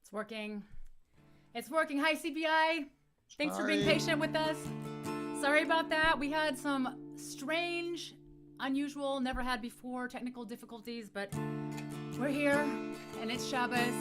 It's working. It's working. Hi, CBI. Thanks for being patient with us. Sorry about that. We had some strange, unusual, never had before technical difficulties, but we're here and it's Shabbos.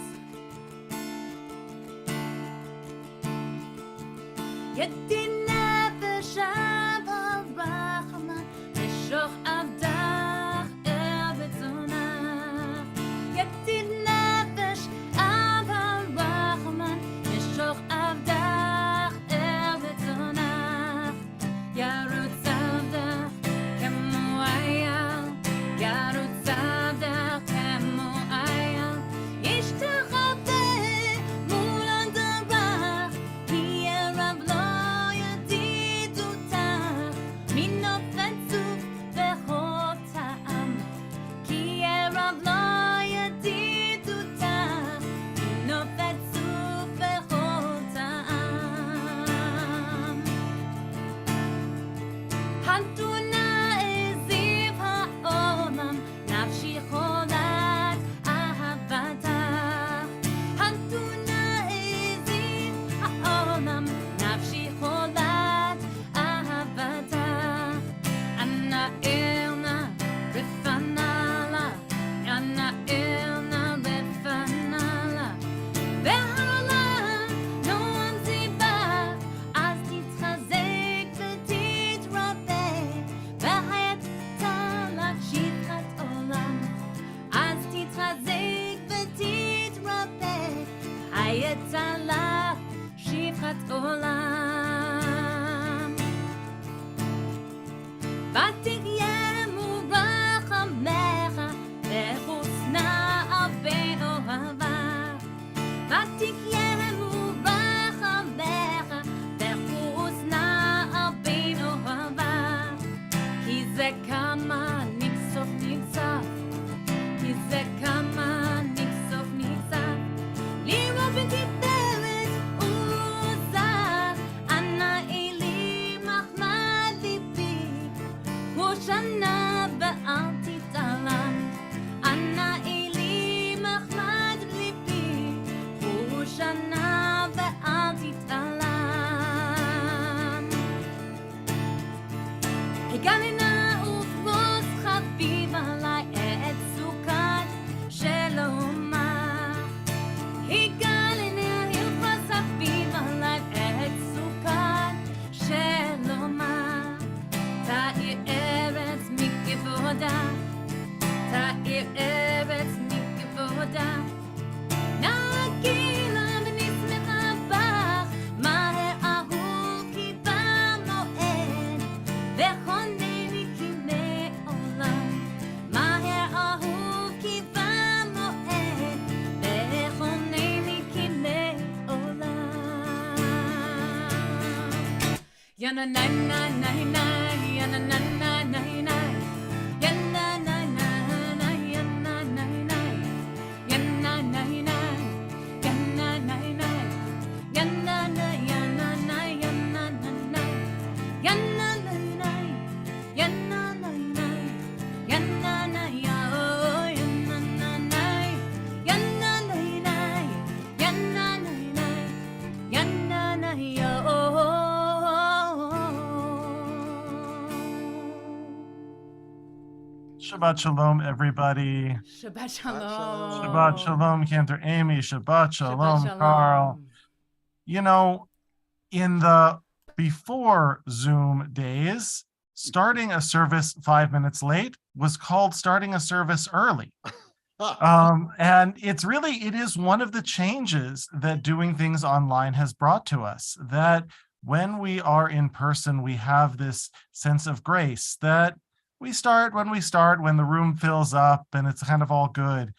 Shabbat Shalom, everybody. Shabbat Shalom. Shabbat Shalom, Cantor Amy. Shabbat Shalom, Shabbat Carl. Shalom. You know, in the before Zoom days, starting a service 5 minutes late was called starting a service early. And it is one of the changes that doing things online has brought to us, that when we are in person, we have this sense of grace that we start, when the room fills up and it's kind of all good.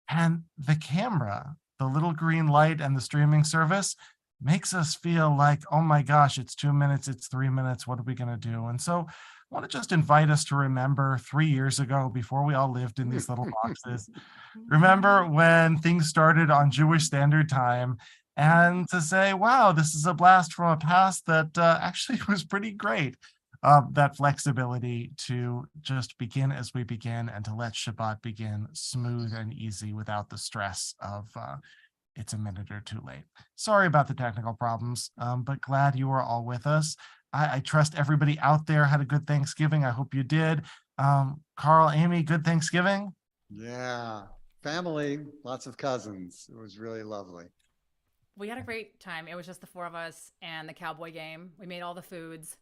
And the camera, the little green light and the streaming service makes us feel like, oh my gosh, it's 2 minutes, it's 3 minutes, what are we going to do? And so I want to just invite us to remember 3 years ago, before we all lived in these little boxes, remember when things started on Jewish Standard Time, and to say, wow, this is a blast from a past that actually was pretty great. That flexibility to just begin as we begin and to let Shabbat begin smooth and easy without the stress of it's a minute or two late. Sorry about the technical problems, but glad you are all with us. I trust everybody out there had a good Thanksgiving. I hope you did. Carl, Amy, good Thanksgiving? Yeah. Family, lots of cousins. It was really lovely. We had a great time. It was just the four of us and the cowboy game. We made all the foods.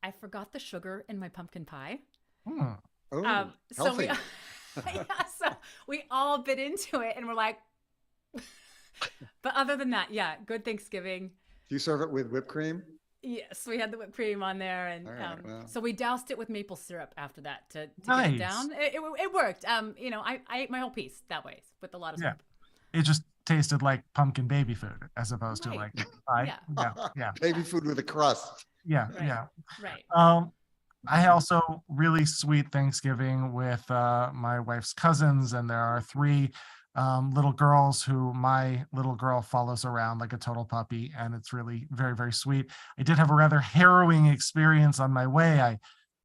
I forgot the sugar in my pumpkin pie. Oh, So we, healthy. so we all bit into it and we're like, but other than that, yeah, good Thanksgiving. Do you serve it with whipped cream? Yes, we had the whipped cream on there, and All right, well. so we doused it with maple syrup after that to get Nice. it down. It worked. I ate my whole piece that way with a lot of Yeah. syrup. It just tasted like pumpkin baby food as opposed to Right. like pie. Yeah. Yeah. Baby food with a crust. Yeah. Right. Yeah. Right. I also really sweet Thanksgiving with my wife's cousins, and there are three little girls who my little girl follows around like a total puppy, and it's really very, very sweet. I did have a rather harrowing experience on my way. I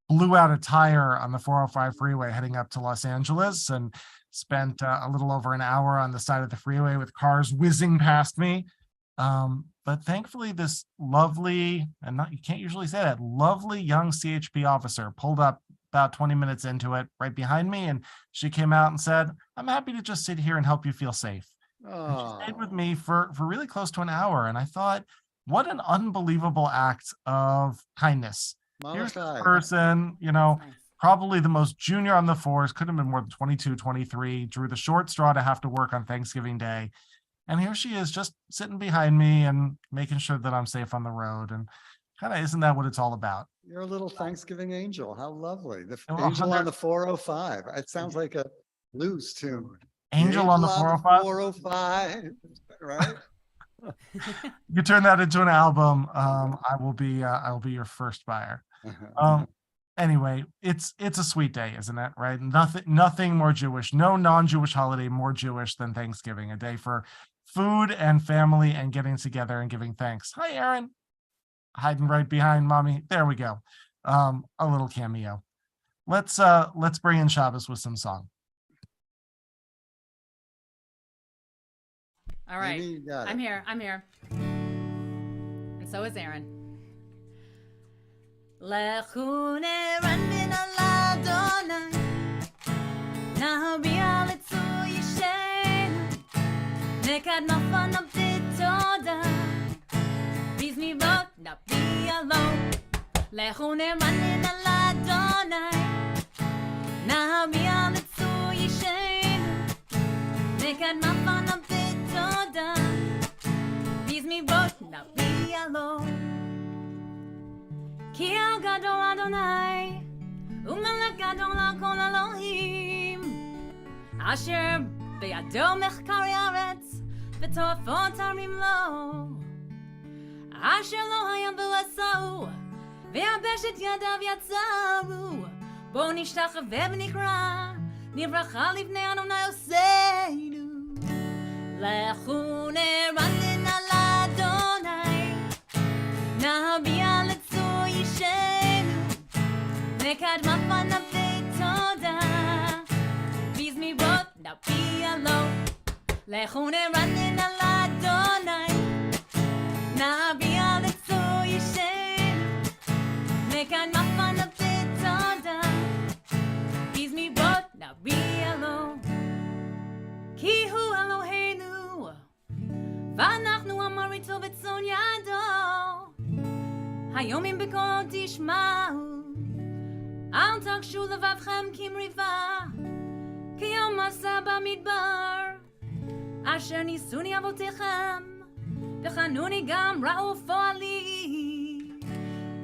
blew out a tire on the 405 freeway heading up to Los Angeles and spent a little over an hour on the side of the freeway with cars whizzing past me. But thankfully, this lovely, and not, you can't usually say that, lovely young CHP officer pulled up about 20 minutes into it right behind me. And she came out and said, I'm happy to just sit here and help you feel safe. And she stayed with me for really close to an hour. And I thought, what an unbelievable act of kindness. Here's this person, Nice. probably the most junior on the force, could have been more than 22, 23, drew the short straw to have to work on Thanksgiving Day. And here she is just sitting behind me and making sure that I'm safe on the road. And kind of, isn't that what it's all about? You're a little Thanksgiving angel. How lovely. The Oh, angel 100 on the 405. It sounds like a blues tune. Angel on the 405. 405, right? You turn that into an album. I will be your first buyer. Anyway, it's a sweet day, isn't it? Right? Nothing more Jewish, no non-Jewish holiday more Jewish than Thanksgiving, a day for food and family and getting together and giving thanks. Hi, Aaron. Hiding right behind mommy. There we go. A little cameo. Let's bring in Shabbos with some song. All right. Amy, you got it. I'm here. And so is Aaron. Lechu neran min al Adonai, nahbiya letzu yishenu, nekad nafana b'toda, bizni bot nabiya lo. Lechu neran min al Adonai, nahbiya letzu yishenu, nekad nafana b'toda, bizni bot nabiya lo. Ki el gadol Adonai, umelech gadol hakol Elohim, asher beyado mechkar haaretz, v'torafot harim lo, asher lo hayam b'lasau, v'yabesh et yadav yatzaru, bo nishtachave v'nikra, nivracha livnei Adonai Oseinu. Lechu neranin al Adonai, nahbiya letzu yishenu, nekad mafana b'toda, bizmirot nabiya lo. Lechu neranin al Adonai, nahbiya letzu yishenu, nekad mafana b'toda, bizmirot nabiya lo. Ki hu Eloheinu, v'anachnu amaritzo v'tzon yado, hayomim b'kol tishma'u, al takshu levavchem kimriva, ki yom asa b'midbar, asher nisuni avotechem, v'chanuni gam ra'u fo'ali.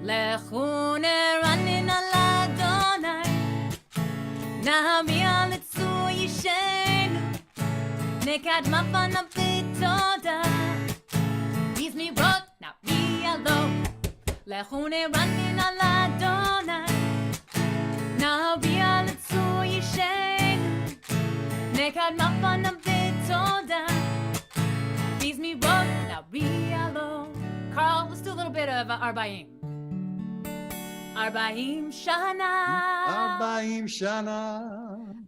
Lechu neranin al Adonai, nahbiya letzu yishenu, nekad mafana b'toda, bizmirot nabiya lo. Lechu neranin al Adonai, nahbiya letzu yishenu, nekad mafana b'toda, bizmirot nabiya lo. Carl, let's do a little bit of Arbaim. Arbaim shana, Arbaim shana,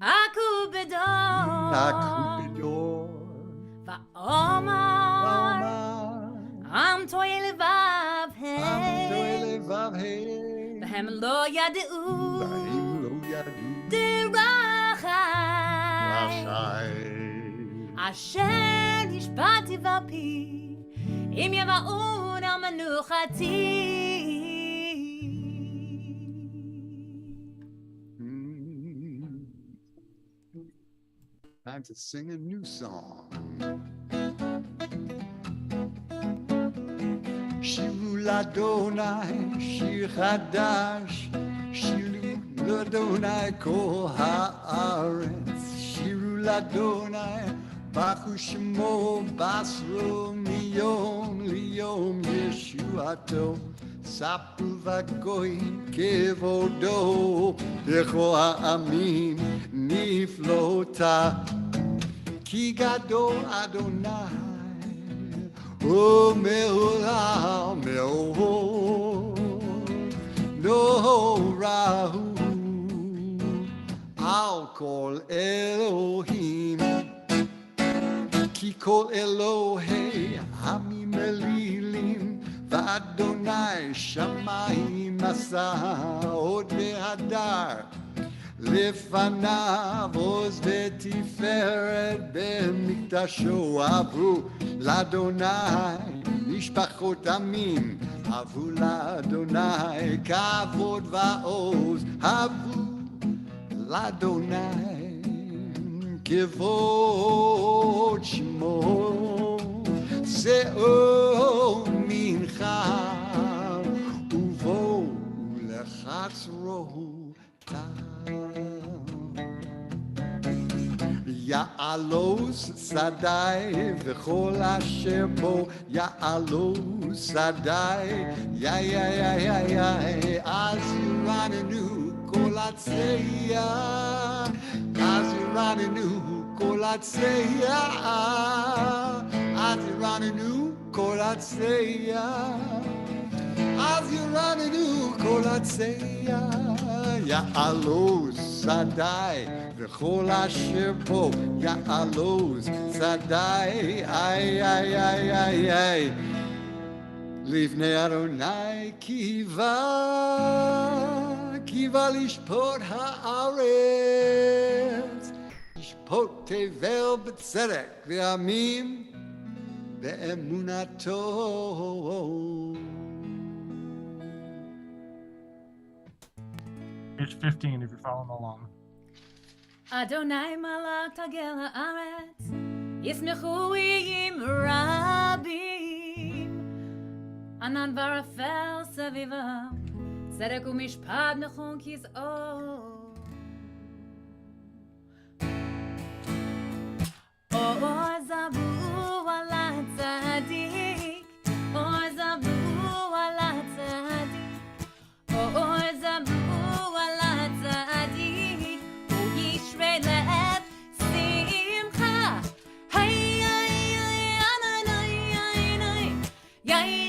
aku bedor, aku bedor, va'or והם לא ידעו והם לא ידעו דרכי רשאי. אשר נשבעתי בפי אם יבואון על מנוחתי. Time to sing a new song. שירו לאדוני שיר חדש, שירו לאדוני כל הארץ, שירו לאדוני ברכו שמו בסרו מיום ליום ישועתו, ספרו וגויים כבודו לכל העמים נפלאותיו, כי גדול אדוני ומעולם מאוד נורא הוא על כל אלוהים, כי כל אלוהי עמים אלילים ואדוני שמיים עשה עוד והדר, לפניו עוז ותפארת במקדשו, עברו לאדוני משפחות עמים, עברו לאדוני כבוד ועוז, עברו לאדוני כבוד שמו, שאו מנחה ובואו לחצרו יעלוז שדי וכל אשר בו, יעלוז שדי אז ירננו כל עצי, אז ירננו כל עצי, אז ירננו כל עצי, אז ירננו כל עצי, יעלוז שדי וכל אשר בו, יעלוז שדי לפני אדוני קיווה לשפוט הארץ, לשפוט תבל בצדק ועמים באמונתו. Page 15 if you're following along. אדוני מלך תגל הארץ, ישמחו איים רבים, ענן וערפל סביבם, צדק ומשפט נכון כיסאו. אור זבו על הצדיק, אור זבו על הצדיק, אור זבו על הצדיק, הוא ישרה לב שמחה. היי היי היי אנני יי יי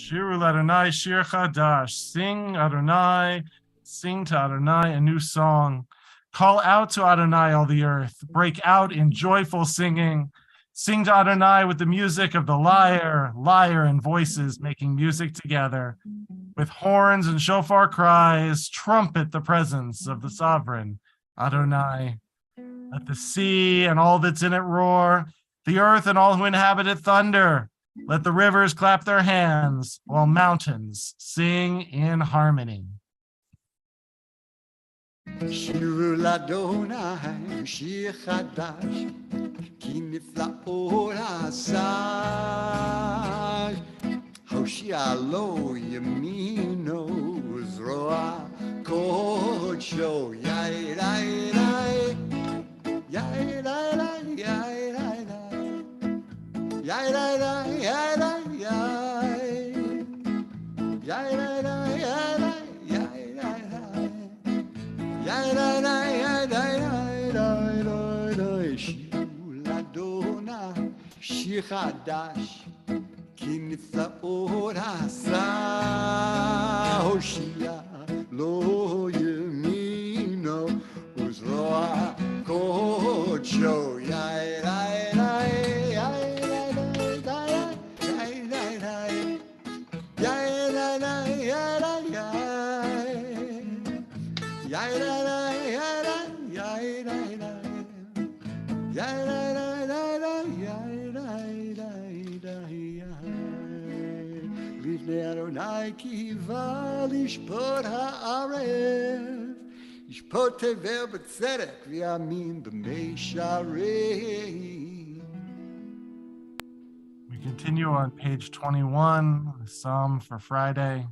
Shiru Adonai Shir Chadash. Sing Adonai, sing to Adonai a new song. Call out to Adonai, all the earth. Break out in joyful singing. Sing to Adonai with the music of the lyre, lyre and voices making music together. With horns and shofar cries, trumpet the presence of the sovereign, Adonai. Let the sea and all that's in it roar, the earth and all who inhabit it thunder. Let the rivers clap their hands, while mountains sing in harmony. שירו לאדוני שיר חדש, כי נפלאות עשה, הושיע לו ימינו זרוע קודשו. Yay, yay, yay, yay, yay. Yay, yay, yay, yay, yay, yay, yay. Yay, yay, yay, yay, yay, yay, yay. שיר לאדונה, שיר חדש, כי נפלאות עשה הושיע, לא ימינו וזרוע קודשו. יאי, יאי, יאי, יאי, יאי, לפני אדוני קיווה לשפוט הערב, ישפוט תבל בצדק ויאמין במישרים. We continue on page 21, the Psalm for Friday.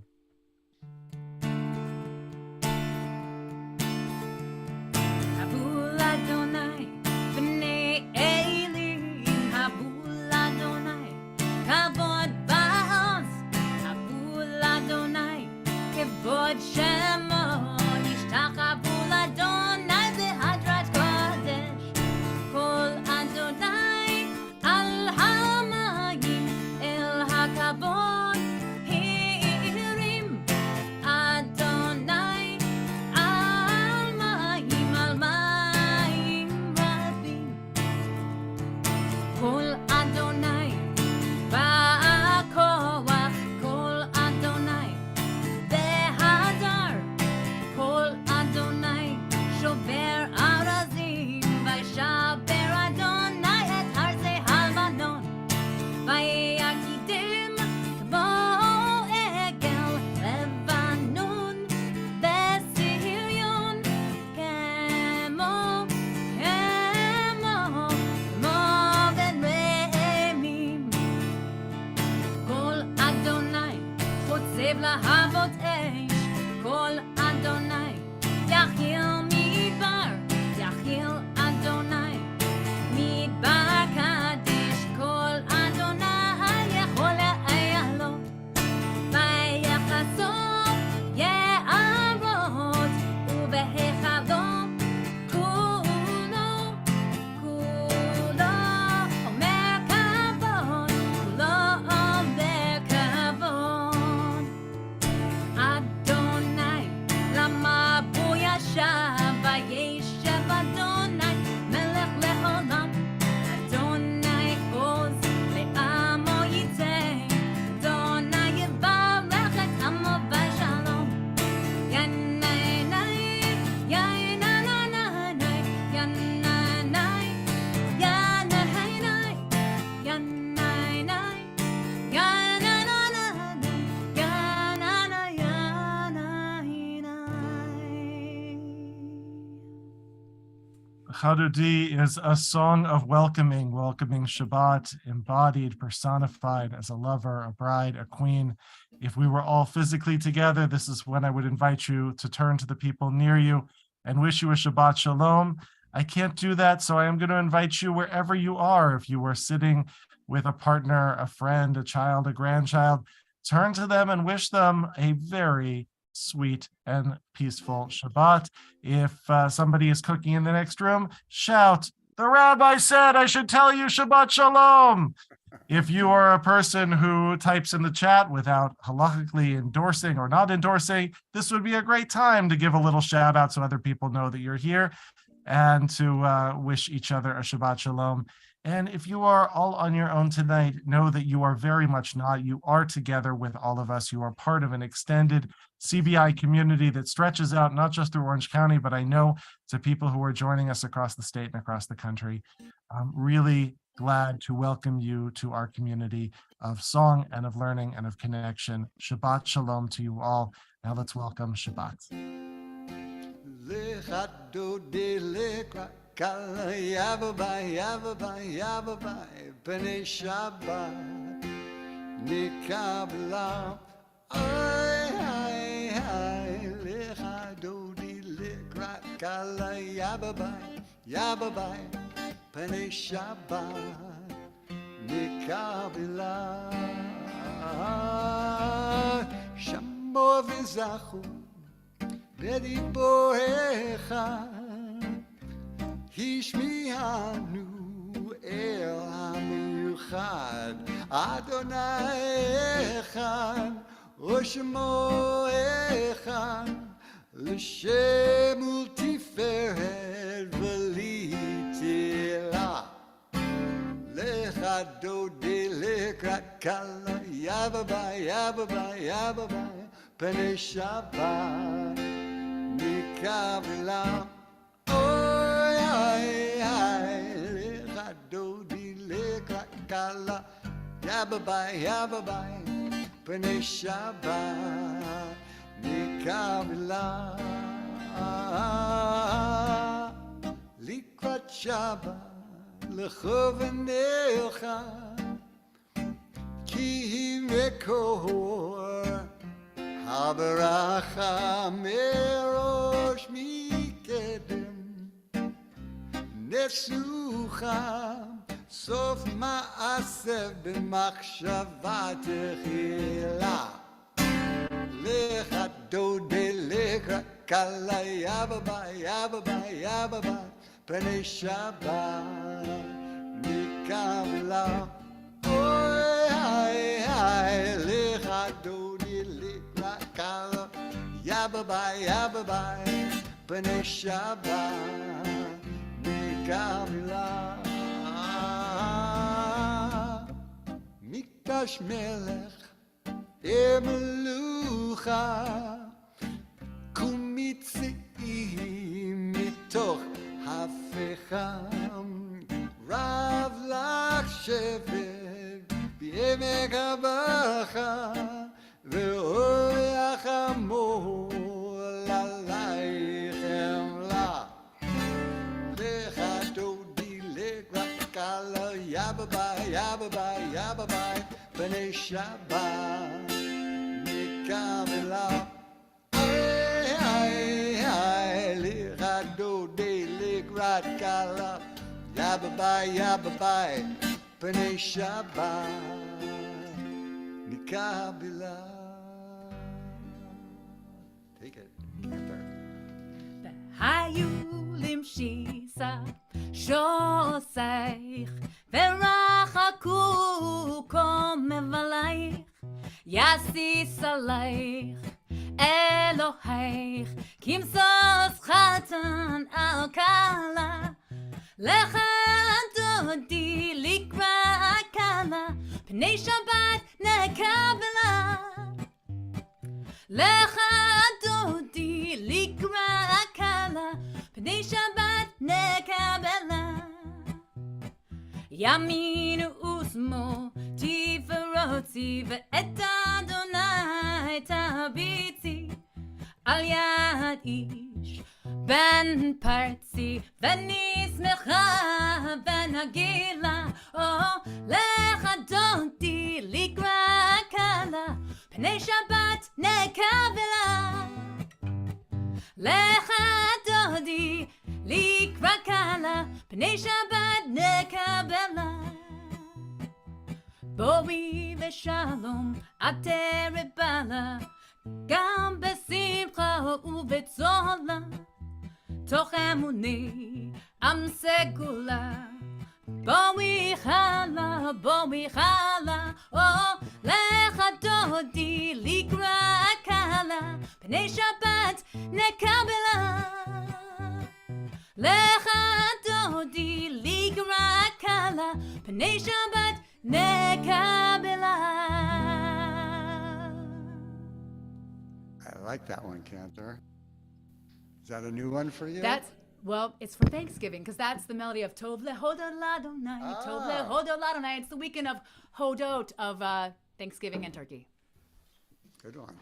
כבוד שמו ישתחוו לאדוני בהדרת קודש. כל אדוני על המים אל הכבוד הרים. אדוני על מים רבים. כל אדוני בכוח, כל אדוני בהדר, כל אדוני שובר ארזים, וישבר אדוני את ארצי הלבנון, ויקידם כמו עגל לבנון בציון, כמו בן רעמים. כל אדוני חוצב להבות אש, כל אדוני יכיל מדבר, יכיל אדוני מדבר קדש. כל אדוני יכול לעלות, ויחסו יערות, ובהיכלו כולו אומר כבוד, כולו אומר כבוד. אדוני למה בו ישב, וישב אדוני מלך לעולם. אדוני עוז לעמו ייתן, אדוני יברך את עמו בשלום. ינני, ינני, ינני, ינני, Chadudi is a song of welcoming Shabbat, embodied, personified as a lover, a bride, a queen. If we were all physically together, this is when I would invite you to turn to the people near you and wish you a Shabbat Shalom. I can't do that, so I am going to invite you wherever you are. If you are sitting with a partner, a friend, a child, a grandchild, turn to them and wish them a very sweet and peaceful Shabbat. If somebody is cooking in the next room, shout, "The rabbi said I should tell you Shabbat Shalom." If you are a person who types in the chat without halakhically endorsing or not endorsing, this would be a great time to give a little shout out so other people know that you're here and to wish each other a Shabbat Shalom. And if you are all on your own tonight, know that you are very much not. You are together with all of us. You are part of an extended CBI community that stretches out not just through Orange County, but I know to people who are joining us across the state and across the country. I'm really glad to welcome you to our community of song and of learning and of connection. Shabbat Shalom to you all. Now let's welcome Shabbat. B'nei Shabbat nikabla, ay lecha dodi lekrat kala yababai b'nei Shabbat מקבלה שמוע וזכו בדיבורך השמיענו אל המיוחד אדוני אחד ושמו אחד לשם ולתפארת ולתהילה לך דודי לקראת קלה יבבה יבבה יבבה פני שבת מקבלה אוי איי איי לך דודי לקראת קלה יבבה יבבה פני שבת מקבלה לקראת שבת לכוונך כי מקור הברכה מראש מקדם נסוכה סוף מעשה במחשבה תחילה לך דודי לקראת קלה יבבה יבבה יבבה פני שבת מקבלה אוי איי איי לך דודי לקראת קלה יבבה יבבה פני שבת מקבלה מקדש מלך מלוכה קומיצאים מתוך הפחם רב לך שבט בעמק הבכה ואורך המול עלייך חמלה לך דודי לקראת קלה יבבה יבבה יבבה פני שבת מקבלה איי איי איי לך דודי לקראת קלה יבבה יבבה פני שבת מקבלה. Take it, Cantor. היו למשיסה שוסייך ורחקו כה מבלייך יסיס עלייך אלוהיך כמסוס חתן על קלה לך דודי לקראת קלה פני שבת נקבלה לך דודי לקראת קלה פני שבת נקבלה ימין ושמאל תפרוצי ואת אדוני תביצי על יד איש בן פרצי ונשמחה ונגילה לך דודי לקראת קלה פני שבת נקבלה לך דודי לקראת קלה פני שבת נקבלה בואי ושלום עטרת בלה גם בשמחה ובצהלה תוך אמוני עם סגולה בואי חלה לך דודי לקראת קלה פני שבת נקבלה לך דודי לקראת קלה פני שבת נקבלה. I like that one, Cantor. Is that a new one for you? Well, it's for Thanksgiving because that's the melody of Tov lehodot ladonai. Tov lehodot ladonai. It's the weekend of Hodot of Thanksgiving and Turkey. Good one.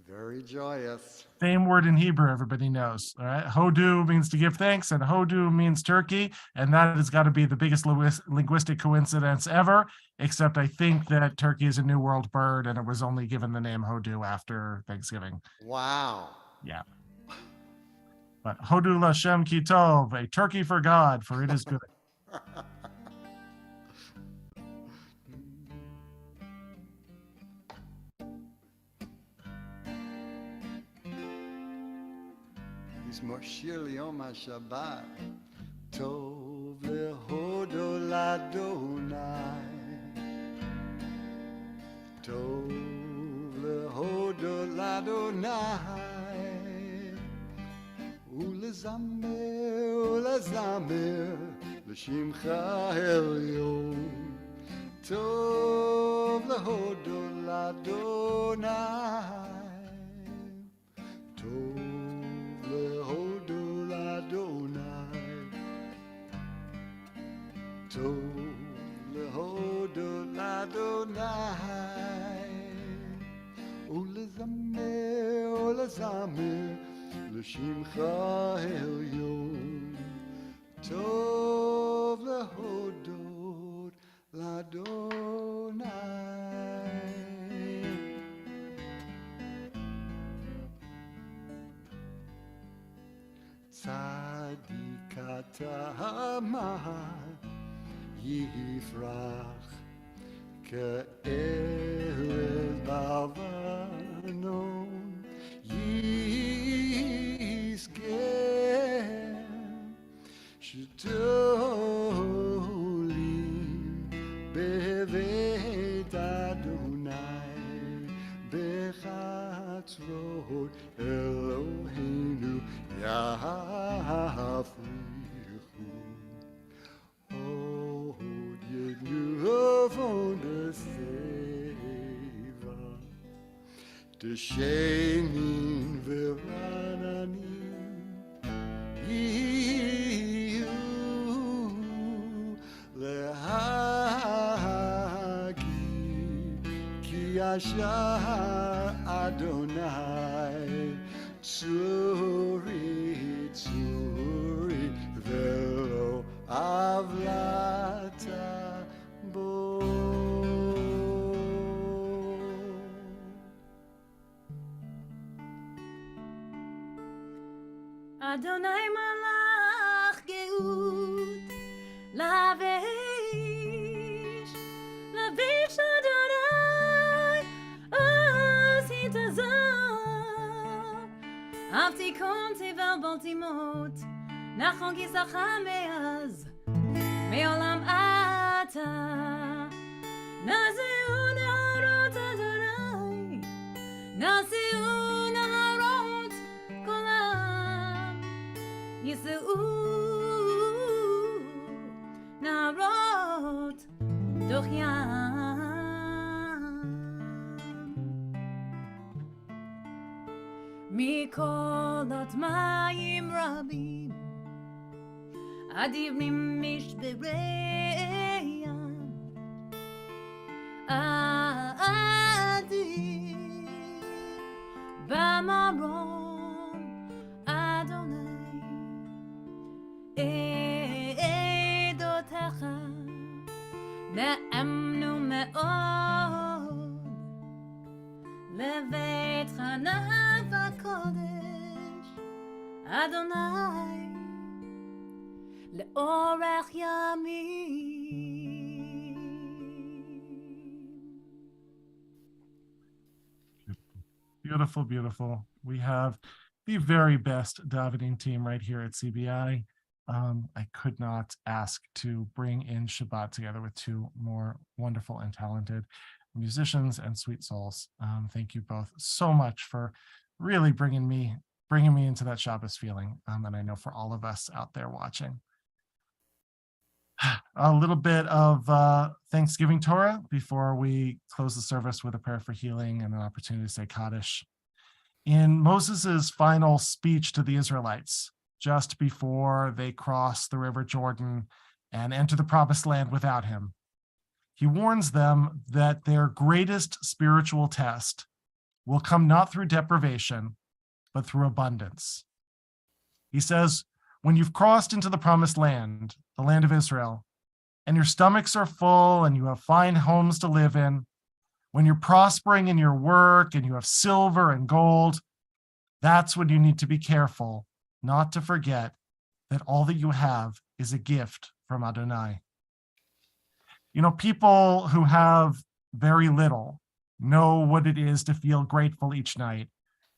Very joyous. Same word in Hebrew, everybody knows. All right. Hodu means to give thanks, and Hodu means turkey. And that has got to be the biggest linguistic coincidence ever, except I think that turkey is a New World bird, and it was only given the name Hodu after Thanksgiving. Wow. Yeah. But Hodu Lashem Kitov, a turkey for God, for it is good. מזמור שיר ליום השבת. טוב להודו לאדוני, טוב להודו לאדוני, ולזמר לשמך העליון. טוב להודו לאדוני, טוב להודו לאדוני, טוב להודו לאדוני, ולזמר לשמך העליון. טוב להודות לאדוני. צדיק אתה יפרח כארז בלבנון, יזכה שתולים בבית אדוני, בחצרות אלוהינו יפריחו. עוד יגנוב בסבב, דשנים ורעננים יהיו להגיד כי ישר אדוני צורי צורי ולא עוולת בו. אדוני מלך גאות לביש, לביש אדוני עשית זאת. אהבתי קום תבל בל תמות, נכון כיסך מאז מעולם אתה. נזעו נהרות אדוני, נזעו נהרות כולם, ייסעו נהרות דוח ים. מקולות מים רבים אדירים משברים, אדיר במרום אדוני, עדותיך נאמנו מאוד, לביתך נאווה קודש אדוני לאורך ימים. Beautiful, beautiful. We have the very best davening team right here at CBI. I could not ask to bring in Shabbat together with two more wonderful and talented musicians and sweet souls. Thank you both so much for really bringing me into that Shabbos feeling. And I know for all of us out there watching. A little bit of Thanksgiving Torah before we close the service with a prayer for healing and an opportunity to say Kaddish. In Moses's final speech to the Israelites, just before they cross the river Jordan and enter the promised land without him, he warns them that their greatest spiritual test will come not through deprivation, but through abundance. He says, when you've crossed into the promised land, the land of Israel, and your stomachs are full and you have fine homes to live in, when you're prospering in your work and you have silver and gold, that's when you need to be careful not to forget that all that you have is a gift from Adonai. You know, people who have very little know what it is to feel grateful each night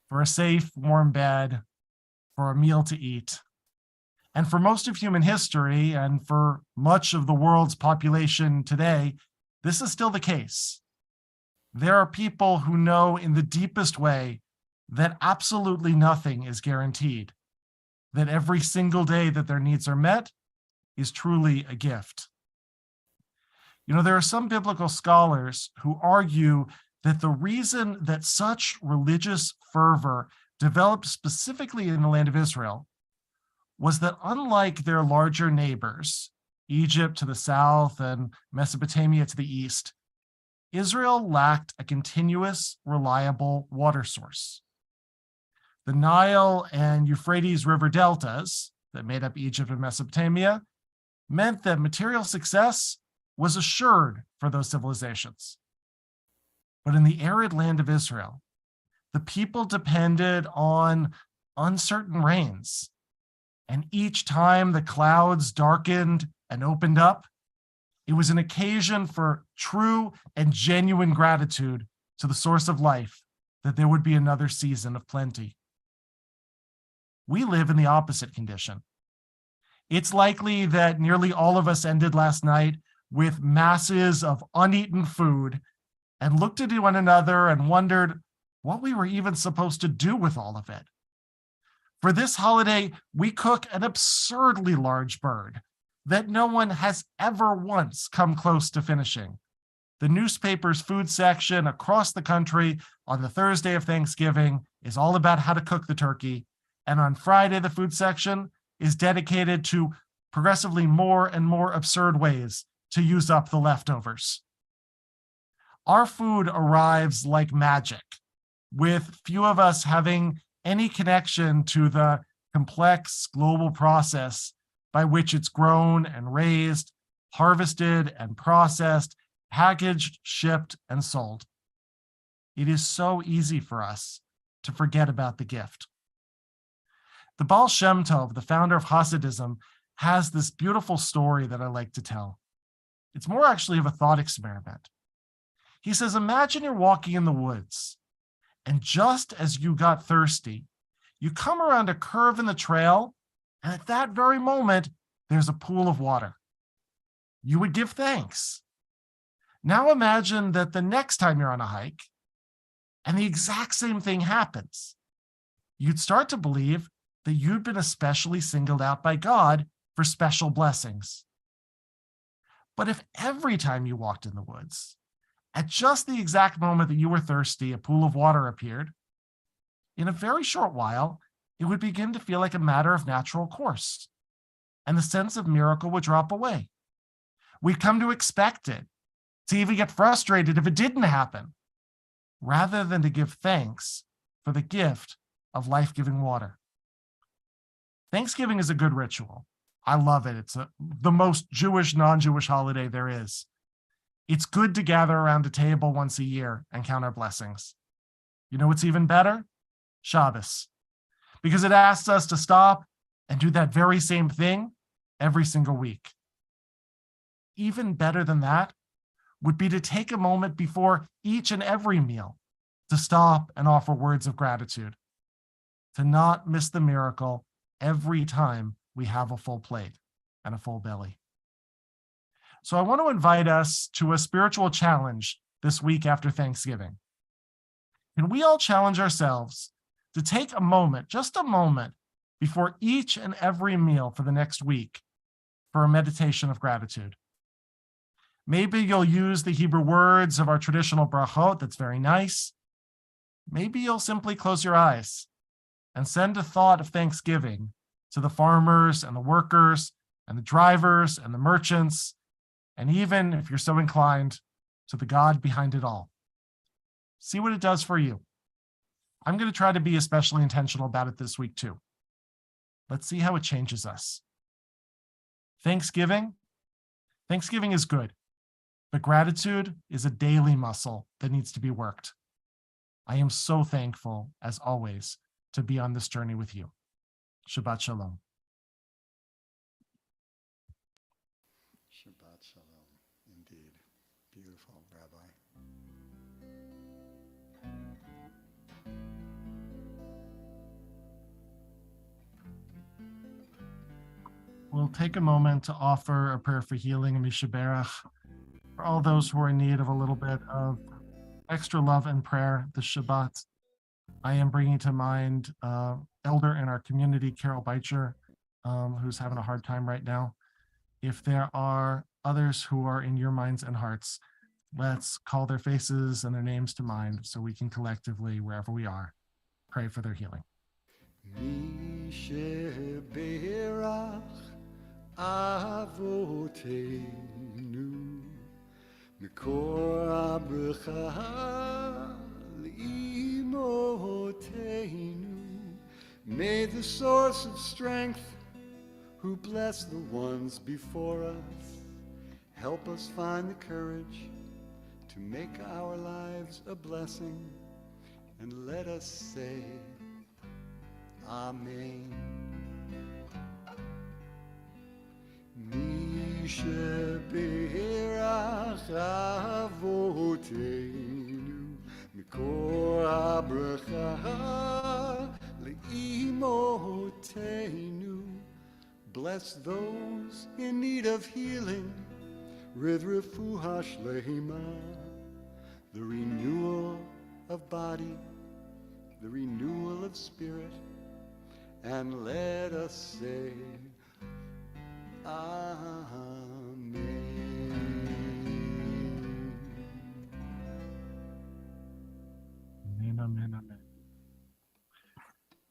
for a safe, warm bed, for a meal to eat. And for most of human history, and for much of the world's population today, this is still the case. There are people who know in the deepest way that absolutely nothing is guaranteed, that every single day that their needs are met is truly a gift. You know, there are some biblical scholars who argue that the reason that such religious fervor developed specifically in the land of Israel was that, unlike their larger neighbors, Egypt to the south and Mesopotamia to the east, Israel lacked a continuous, reliable water source. The Nile and Euphrates River deltas that made up Egypt and Mesopotamia meant that material success was assured for those civilizations. But in the arid land of Israel, the people depended on uncertain rains. And each time the clouds darkened and opened up, it was an occasion for true and genuine gratitude to the source of life that there would be another season of plenty. We live in the opposite condition. It's likely that nearly all of us ended last night with masses of uneaten food and looked at one another and wondered what we were even supposed to do with all of it. For this holiday, we cook an absurdly large bird that no one has ever once come close to finishing. The newspaper's food section across the country on the Thursday of Thanksgiving is all about how to cook the turkey, and on Friday, the food section is dedicated to progressively more and more absurd ways to use up the leftovers. Our food arrives like magic, with few of us having any connection to the complex global process by which it's grown and raised, harvested and processed, packaged, shipped, and sold. It is so easy for us to forget about the gift. The Baal Shem Tov, the founder of Hasidism, has this beautiful story that I like to tell. It's more actually of a thought experiment. He says, imagine you're walking in the woods, and just as you got thirsty, you come around a curve in the trail, and at that very moment, there's a pool of water. You would give thanks. Now imagine that the next time you're on a hike, and the exact same thing happens. You'd start to believe that you'd been especially singled out by God for special blessings. But if every time you walked in the woods, at just the exact moment that you were thirsty, a pool of water appeared, in a very short while, it would begin to feel like a matter of natural course, and the sense of miracle would drop away. We'd come to expect it, to even get frustrated if it didn't happen, rather than to give thanks for the gift of life-giving water. Thanksgiving is a good ritual. I love it. It's the most Jewish, non-Jewish holiday there is. It's good to gather around a table once a year and count our blessings. You know what's even better? Shabbos. Because it asks us to stop and do that very same thing every single week. Even better than that would be to take a moment before each and every meal to stop and offer words of gratitude, to not miss the miracle every time we have a full plate and a full belly. So I want to invite us to a spiritual challenge this week after Thanksgiving. Can we all challenge ourselves to take a moment, just a moment, before each and every meal for the next week for a meditation of gratitude? Maybe you'll use the Hebrew words of our traditional brachot, that's very nice. Maybe you'll simply close your eyes and send a thought of thanksgiving to the farmers and the workers and the drivers and the merchants, and even, if you're so inclined, to the God behind it all. See what it does for you. I'm going to try to be especially intentional about it this week too. Let's see how it changes us. Thanksgiving is good, but gratitude is a daily muscle that needs to be worked. I am so thankful, as always, to be on this journey with you. Shabbat Shalom. Shabbat Shalom, indeed. Beautiful, Rabbi. we'll take a moment to offer a prayer for healing and Mishaberach for all those who are in need of a little bit of extra love and prayer this Shabbat. I am bringing to mind elder in our community, Carol Beitcher, who's having a hard time right now. If there are others who are in your minds and hearts, let's call their faces and their names to mind so we can collectively, wherever we are, pray for their healing. Mishaberach Avotenu Mikor Abracha L'imotenu. May the source of strength, who bless the ones before us, help us find the courage to make our lives a blessing, and let us say Amen. Mishaberach Avotenu Mikor Abracha L'imotenu. Bless those in need of healing, with refuah shlema, the renewal of body, the renewal of spirit, and let us say Amen. Amen, amen, amen.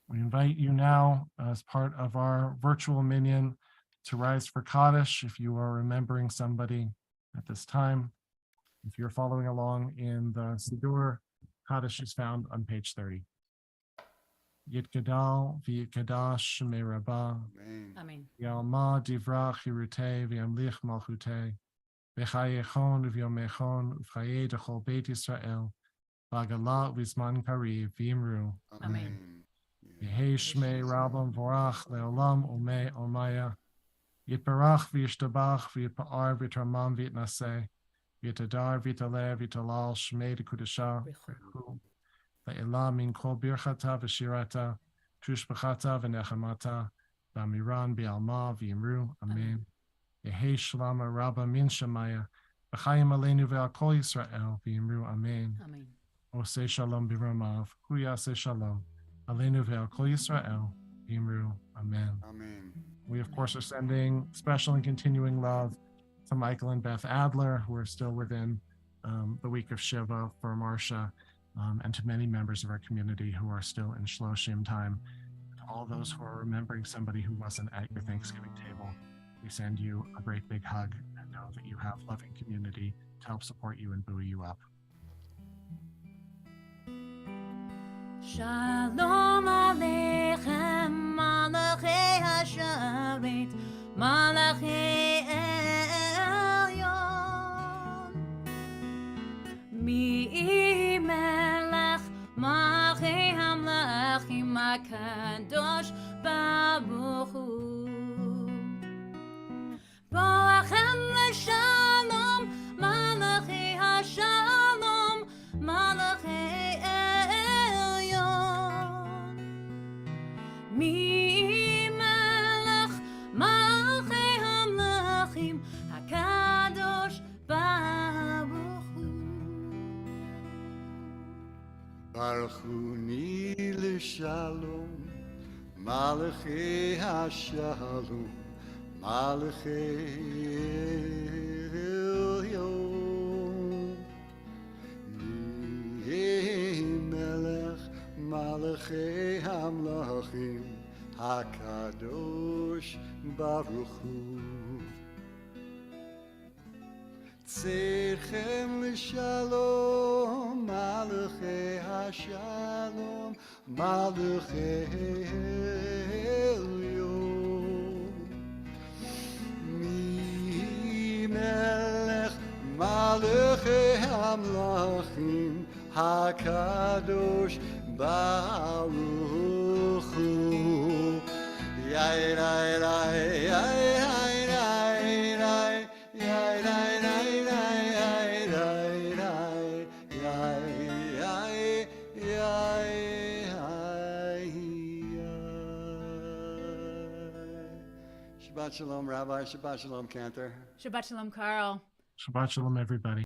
We invite you now, as part of our virtual minyan, to rise for Kaddish if you are remembering somebody at this time. If you're following along in the Siddur, Kaddish is found on page 30. Yitgadal v'yitgadash shemei Rabbah, Amen. Amen. Yalma divrach chirutei v'yamlich malchutei, v'chayechon v'yomechon v'chayei dechol Beit Yisrael, v'agalah v'zman kariv v'imru. Amen. Yehei shmei Rabbam vorach leolam umei omaya, yitbarach v'yishtabach v'yitpa'ar v'yitramam v'yitnaseh, v'yitadar v'yitaleh v'yitalal shmei dekudesha v'chu. Ve'elah min kol birchata v'shirata, tushbachata v'nechamata, v'amiran bi'alma v'yimru. Amen. Yehei shalama Rabba min shamaya, v'chayim aleinu ve'al kol Yisrael v'yimru. Amen. Amen. Oseh shalom b'ramav, hu yaseh shalom, aleinu ve'al kol Yisrael v'yimru. Amen. Amen. We, of course, are sending special and continuing love to Michael and Beth Adler, who are still within the week of Shiva for Marsha, and to many members of our community who are still in Shloshim time. To all those who are remembering somebody who wasn't at your Thanksgiving table, we send you a great big hug and know that you have loving community to help support you and buoy you up. Shalom Aleichem, Malachei HaSharet, Malachei Elyon. Mi Melech, Malachei HaMelachim, HaKadosh Baruch Hu. Boachem LeShalom, Malachei HaShalom, Malachei Mi melech malchei hamlachim hakadosh baruch hu. Baruchuni l'shalom, malachei hashalom, malachei elyon. Mi melech malachei hamlachim, hakadosh baruch hu. Tzedchem l'shalom, malachei hashalom, malachei elyon. Mi melech malachei hamlachim, hakadosh baruch hu. Yai rai rai yai rai rai rai yai rai rai rai yai rai rai yai yai yai yai. Shabbat Shabbat Shalom, Rabbi. Shabbat Shalom, Cantor. Shabbat Shalom, Carl. Shabbat shalom, everybody.